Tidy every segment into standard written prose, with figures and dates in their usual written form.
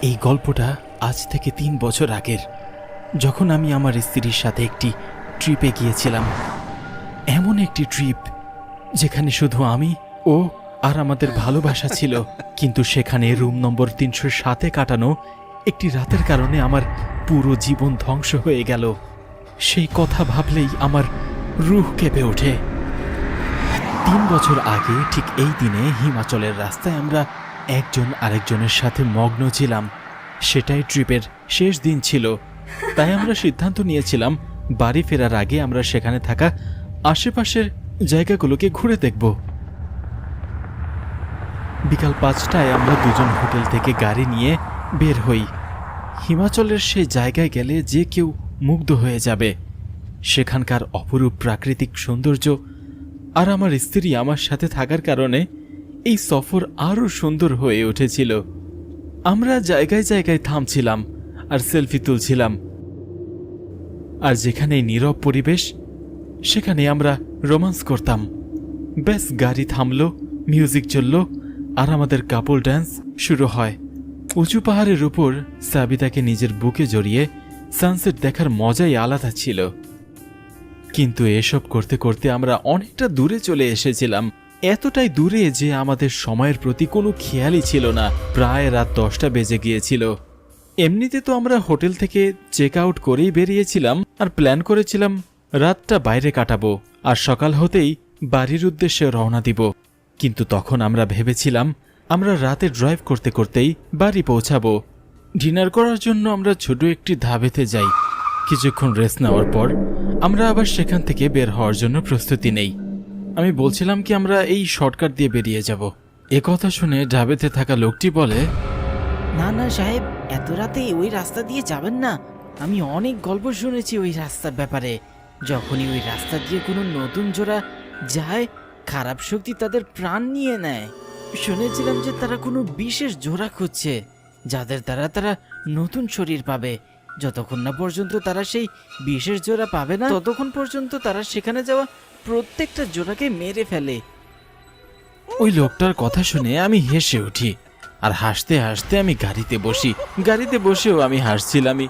এই গল্পটা আজ থেকে ৩ বছর আগের, যখন আমি আমার স্ত্রীর সাথে একটি ট্রিপে গিয়েছিলাম। এমন একটি ট্রিপ যেখানে শুধু আমি ও আর আমাদের ভালোবাসা ছিল, কিন্তু সেখানে রুম নম্বর ৩০৭-এ কাটানো একটি রাতের কারণে আমার পুরো জীবন ধ্বংস হয়ে গেল। সেই কথা ভাবলেই আমার রুহ কেঁপে ওঠে। ৩ বছর আগে ঠিক এই দিনে হিমাচলের রাস্তায় আমরা একজন আরেকজনের সাথে মগ্ন ছিলাম। সেটাই ট্রিপের শেষ দিন ছিল, তাই আমরা সিদ্ধান্ত নিয়েছিলাম বাড়ি ফেরার আগে আমরা সেখানে থাকা আশেপাশের জায়গাগুলোকে ঘুরে দেখব। বিকাল ৫টায় আমরা দুজন হোটেল থেকে গাড়ি নিয়ে বের হই। হিমাচলের সেই জায়গায় গেলে যে কেউ মুগ্ধ হয়ে যাবে। সেখানকার অপরূপ প্রাকৃতিক সৌন্দর্য আর আমার স্ত্রী আমার সাথে থাকার কারণে এই সফর আরও সুন্দর হয়ে উঠেছিল। আমরা জায়গায় জায়গায় থামছিলাম আর সেলফি তুলছিলাম, আর যেখানে নীরব পরিবেশ সেখানে আমরা রোমান্স করতাম। ব্যাস গাড়ি থামলো, মিউজিক চলল আর আমাদের কাপল ড্যান্স শুরু হয়। উঁচু পাহাড়ের উপর সাবিতাকে নিজের বুকে জড়িয়ে সানসেট দেখার মজাই আলাদা ছিল। কিন্তু এসব করতে করতে আমরা অনেকটা দূরে চলে এসেছিলাম, এতটাই দূরে যে আমাদের সময়ের প্রতি কোনো খেয়ালই ছিল না। প্রায় রাত 10টা বেজে গিয়েছিল। এমনিতে তো আমরা হোটেল থেকে চেক আউট করেই বেরিয়েছিলাম আর প্ল্যান করেছিলাম রাতটা বাইরে কাটাবো আর সকাল হতেই বাড়ির উদ্দেশ্যে রওনা দিব। কিন্তু তখন আমরা ভেবেছিলাম আমরা রাতে ড্রাইভ করতে করতেই বাড়ি পৌঁছাবো। ডিনার করার জন্য আমরা ছোট একটি ধাবেতে যাই। কিছুক্ষণ রেস্ট নেওয়ার পর আমরা আবার সেখান থেকে বের হওয়ার জন্য প্রস্তুতি নেই। আমি বলছিলাম কি আমরা এই শর্টকাট দিয়ে বেরিয়ে যাব। এ কথা শুনে ধাবেতে থাকা লোকটি বলে, না না সাহেব, এত রাতে ওই রাস্তা দিয়ে যাবেন না। আমি অনেক গল্প শুনেছি ওই রাস্তার ব্যাপারে। যখনই ওই রাস্তা দিয়ে কোনো নতুন জোড়া যায়, খারাপ শক্তি তাদের প্রাণ নিয়ে নেয়। শুনেছিলাম যে তারা কোনো বিশেষ জোড়া খুঁজছে, যাদের দ্বারা তারা নতুন শরীর পাবে। যতক্ষণ না পর্যন্ত তারা সেই বিশেষ জোড়া পাবে না, ততক্ষণ পর্যন্ত তারা সেখানে যাওয়া প্রত্যেকটা জোড়াকে মেরে ফেলে। ওই লোকটার কথা শুনে আমি হেসে উঠি আর হাসতে হাসতে আমি গাড়িতে বসি। গাড়িতে বসেও আমি হাসছিলামই।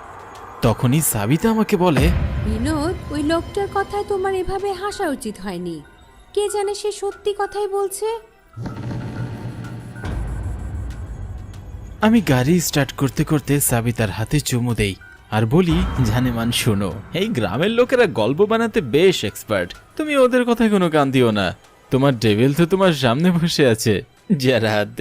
তখনই সাবিতা আমাকে বলে, বিনোদ, ওই লোকটার কথায় তোমার এভাবে হাসা উচিত হয়নি। কে জানে সে সত্যি কথাই বলছে। আমি গাড়ি স্টার্ট করতে করতে সাবিতার হাতে চুমু দেই আর বলি, জানেমান শোনো, এই গ্রামের লোকেরা গল্প বানাতে বেশ এক্সপার্ট। তুমি ওদের কথায় কোনো কান দিও না। তোমার ডেভিল তো তোমার সামনে বসে আছে, যারা